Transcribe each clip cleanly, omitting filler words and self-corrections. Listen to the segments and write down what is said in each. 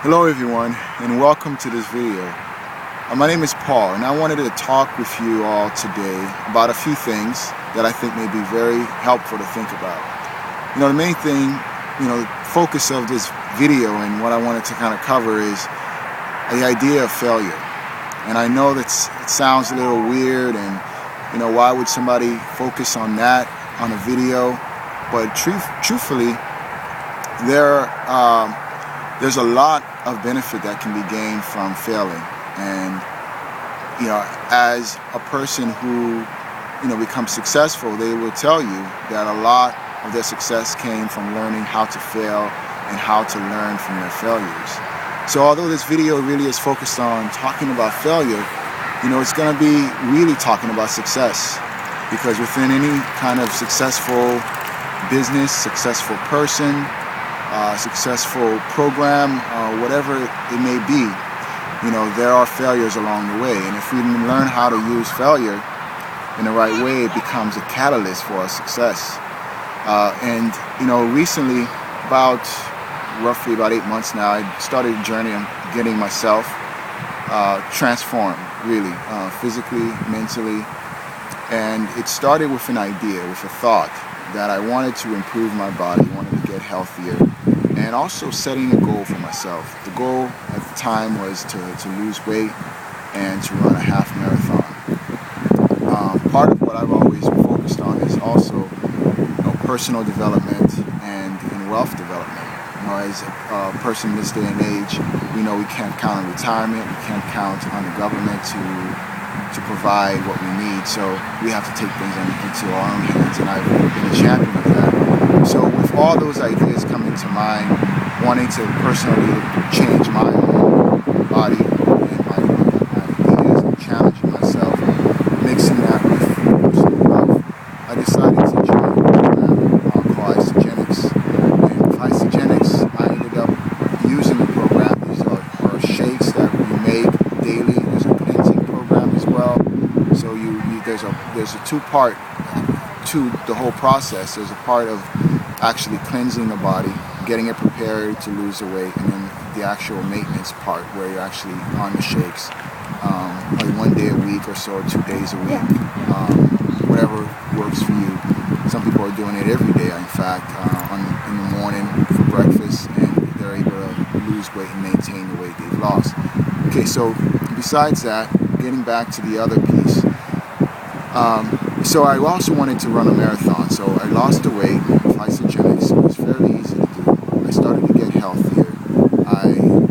Hello everyone, and welcome to this video. My name is Paul, and I wanted to talk with you all today about a few things that I think may be very helpful to think about. The main thing, the focus of this video and what I wanted to kind of cover is the idea of failure. And I know that it sounds a little weird, and why would somebody focus on that on a video? But truthfully, there's a lot of benefit that can be gained from failing. And as a person who becomes successful, they will tell you that a lot of their success came from learning how to fail and how to learn from their failures. So although this video really is focused on talking about failure, it's going to be really talking about success, because within any kind of successful business, successful person, successful program, whatever it may be, there are failures along the way. And if we learn how to use failure in the right way, it becomes a catalyst for our success. Recently, roughly about 8 months now, I started a journey of getting myself transformed, really, physically, mentally. And it started with an idea, with a thought that I wanted to improve my body, wanted to get healthier, and also setting a goal for myself. The goal at the time was to lose weight and to run a half marathon. Part of what I've always focused on is also personal development and wealth development. As a person in this day and age, we can't count on retirement, we can't count on the government to provide what we need, so we have to take things into our own hands, and I've been a champion of that. So with all those ideas coming to mind, wanting to personally change my own body and my ideas and challenging myself, mixing that with personal growth, I decided to join a program called Isagenix. And with Isagenix, I ended up using the program. These are shakes that you make daily. There's a cleansing program as well. So there's a two-part to the whole process. There's a part of actually cleansing the body, getting it prepared to lose the weight, and then the actual maintenance part where you're actually on the shakes, like 1 day a week or so, 2 days a week, whatever works for you. Some people are doing it every day, in fact, in the morning for breakfast, and they're able to lose weight and maintain the weight they've lost. Okay, so besides that, getting back to the other piece, so I also wanted to run a marathon, so I lost the weight with Isagenix. It was fairly easy to do. I started to get healthier. I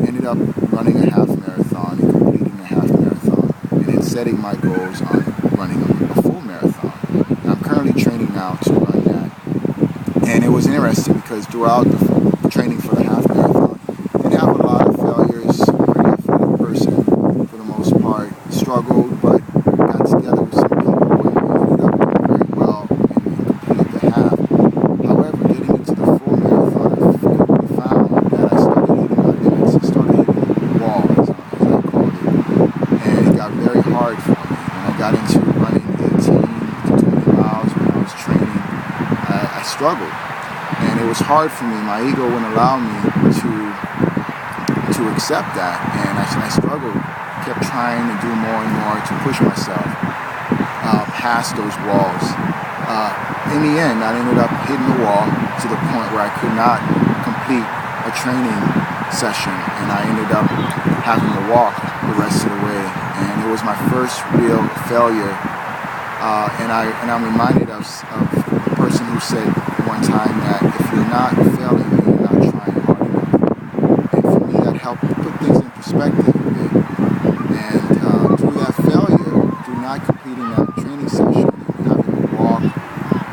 ended up running a half marathon and completing a half marathon, and then setting my goals on running a full marathon. And I'm currently training now to run that. And it was interesting because throughout the training for the half marathon, I did have a lot of failures. Pretty athletic person for the most part, struggled, but got together with some people and ended up doing very well and completed the half. However, getting into the full marathon, I found that I started hitting my limits. I started hitting the wall, as I called it. And it got very hard for me. When I got into running 18 to 20 miles when I was training, I struggled. And it was hard for me. My ego wouldn't allow me to accept that. And I struggled. Kept trying to do more and more to push myself past those walls. In the end, I ended up hitting the wall to the point where I could not complete a training session, and I ended up having to walk the rest of the way. And it was my first real failure. And I'm reminded of a person who said one time that if you're not failing, then you're not trying hard enough. And for me, that helped put things in perspective a bit. And through that failure, through not completing that training session, and having to walk,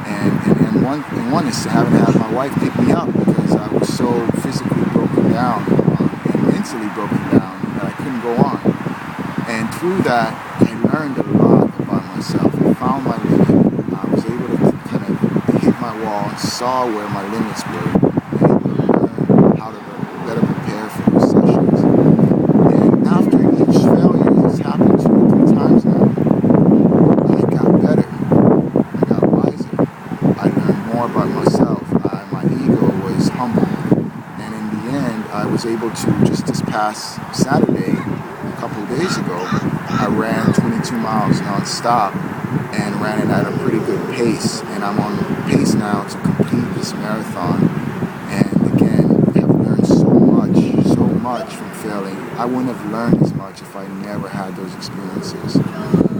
and one is having to have my wife pick me up because I was so physically broken down and mentally broken down that I couldn't go on. And through that, I learned a lot about myself. I found my limit. I was able to kind of hit my wall, saw where my limits were, and able to learn how to better prepare for those sessions. And after each failure, it's happened 2 or 3 times now, I got better. I got wiser. I learned more about myself. My ego was humbled. And in the end, I was able able to, just this past Saturday, a couple of days ago, I ran 22 miles non-stop and ran it at a pretty good pace. And I'm on pace now to complete this marathon. And again, I've learned so much from failing. I wouldn't have learned as much if I never had those experiences.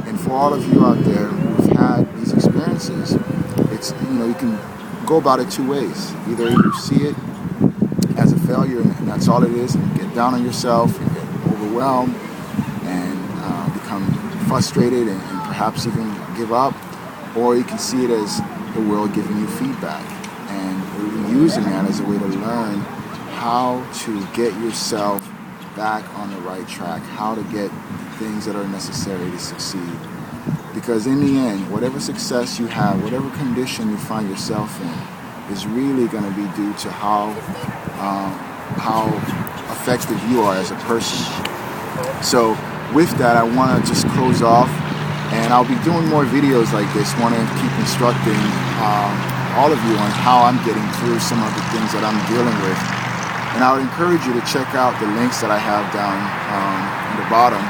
And for all of you out there who've had these experiences, it's, you can go about it two ways. Either you see it as a failure and that's all it is, and get down on yourself and get overwhelmed and become frustrated and perhaps even give up, or you can see it as the world giving you feedback and really using that as a way to learn how to get yourself back on the right track, how to get things that are necessary to succeed. Because in the end, whatever success you have, whatever condition you find yourself in, is really going to be due to how effective you are as a person. So with that, I want to just close off, and I'll be doing more videos like this. Want to keep instructing all of you on how I'm getting through some of the things that I'm dealing with. And I would encourage you to check out the links that I have down in the bottom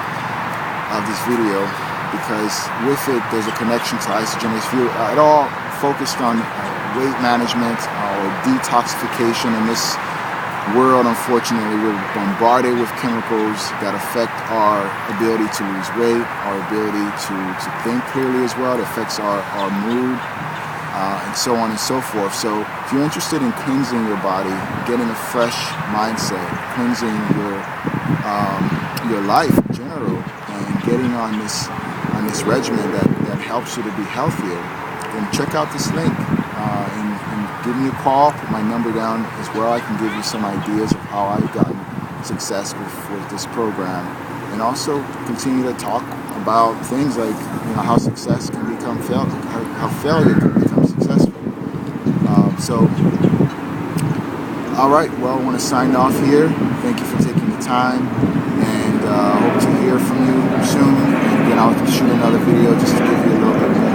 of this video, because with it, there's a connection to Isogen. If you're at all focused on weight management or detoxification in this world, unfortunately, we're bombarded with chemicals that affect our ability to lose weight, our ability to think clearly as well. It affects our mood, and so on and so forth. So if you're interested in cleansing your body, getting a fresh mindset, cleansing your life in general, and getting on this regimen that helps you to be healthier, then check out this link and give me a call. Put my number down as well. I can give you some ideas of how I've gotten success with this program, and also continue to talk about things like how success can become failure, how failure can become successful. All right, well, I want to sign off here. Thank you for taking the time, and hope to hear from you soon. And then I'll shoot another video just to give you a little bit more